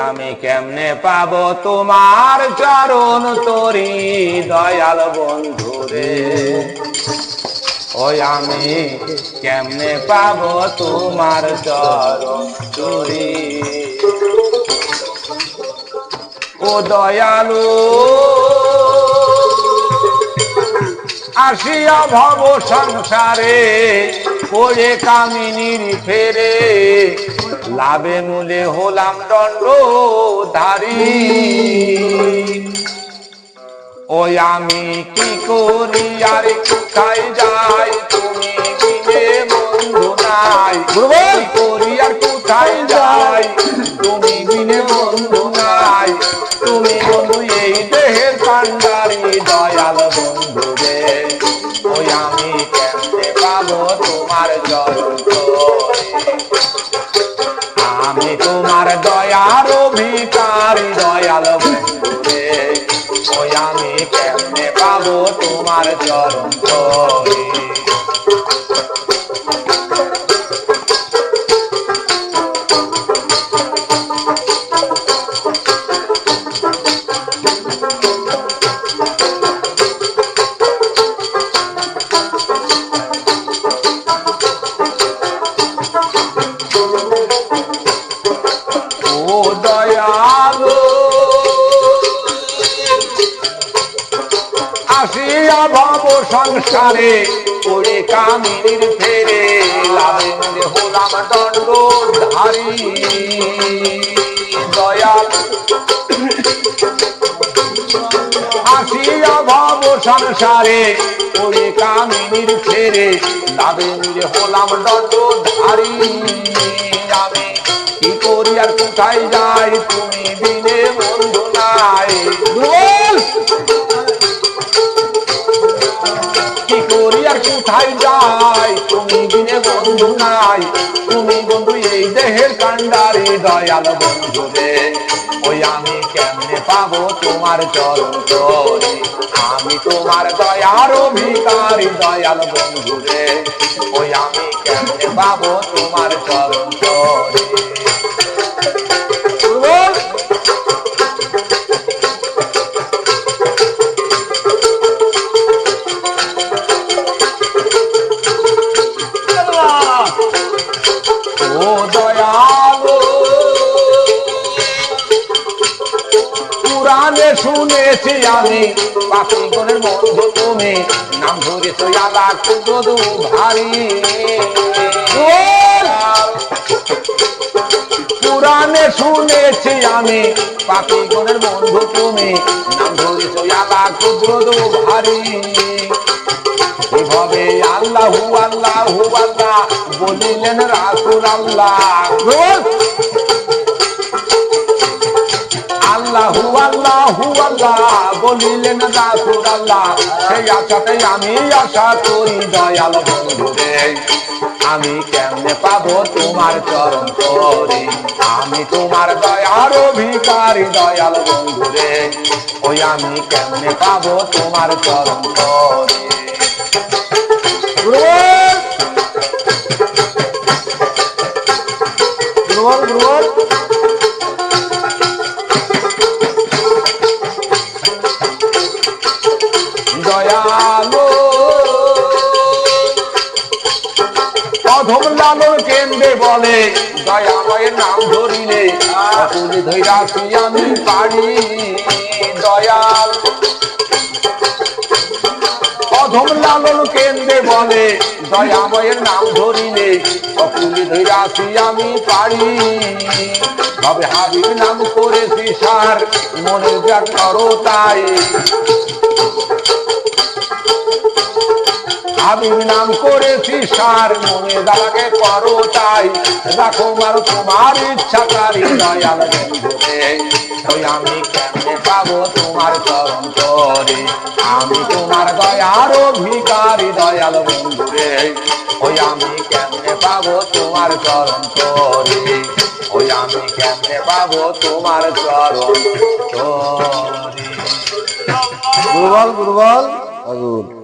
আমি কেমনে পাবো তোমার চরণ তরি দয়াল বন্ধু রে, ওই আমি কেমনে পাবো তোমার চরণ তরি। ও দয়ালু আসিয়া ভব সংসারে পড়ে কামিনীর ফেরে, লাভে মূলে হলাম দণ্ডধারী। ওই আমি কি করি আর কোথায় যাই, তুমি বিনে বন্ধু নাই। কি করি আর কোথায় যাই, তুমি বিনে বন্ধু নাই। তুমি বন্ধু এই দেহের কান্ডারি দয়াল বন্ধু রে, ওই আমি কেমনে পাবো তোমার চরণ তরি। আমি তোমার দয়ার ভিখারি দয়াল বন্ধু রে, ওই আমি কেমনে পাবো তোমার চরণ তরি। আসিয়া ভব সংসারে পড়ে কামিনীর ফেরে, লাভে মূলে হলাম দণ্ডধারী দয়াল। আসিয়া ভব সংসারে পড়ে কামিনীর ফেরে, লাভে মূলে হলাম দণ্ডধারী। আমি কি করি আর কোথায় যাই, তুমি বিনে বন্ধু নাই। কি করি আর কোথায় যাই, তুমি বিনে বন্ধু নাই। তুমি বন্ধু এই দেহের কান্ডারি দয়াল বন্ধু রে, ওই আমি কেমনে পাবো তোমার চরণ তরি। আমি তোমার দয়ার ভিখারি দয়াল বন্ধু রে, ওই আমি কেমনে পাবো তোমার চরণ তরি। ও দয়ালু পুরাণে শুনেছি আমি, পাপিগণের বন্ধু তুমি, নাম ধরেছ আলা কুদু ভারী। পুরাণে শুনেছি আমি, পাপিগণের বন্ধু তুমি, নাম ধরেছ আলা কুদু ভারী। এভাবে আল্লাহু আল্লাহু আল্লাহ বলিলেন রাসূল আল্লাহ। আল্লাহু আল্লাহু আল্লাহ বলিলেন রাসূল আল্লাহ। সেই আশাতে আমি আশা করি দয়াল বন্ধু রে, আমি কেমনে পাবো তোমার চরণ তরি। আমি তোমার দয়ার ভিখারি দয়াল বন্ধু রে, ওই আমি কেমনে পাবো তোমার চরণ তরি। দয়ালু অধম লালন কেন্দ্রে বলে, দয়াময়ের নাম ধরিলে তুলি ধৈরাছি আমি পারি দয়াল। অধম লালন কেন্দ্রে বলে, দয়াময়ের নাম ধরিলে অকুলি ধৈরাছি আমি পারি। তবে হাবিব নাম করেছি সার, মনে যা করো তাই। হাবিব নাম করেছি সার, মনে যাকে করো তাই। রাখো মার তোমার ইচ্ছাকারী দয়াল বন্ধু রে, ওই আমি কেমনে পাবো তোমার চরণ তরি। আমি তোমার দয়ার ভিখারি দয়াল বন্ধু রে, ওই আমি কেমনে পাবো তোমার চরণ তরি। ওই আমি কেমনে পাবো তোমার চরণ তরি। দুর্বল দুর্বল আগুন।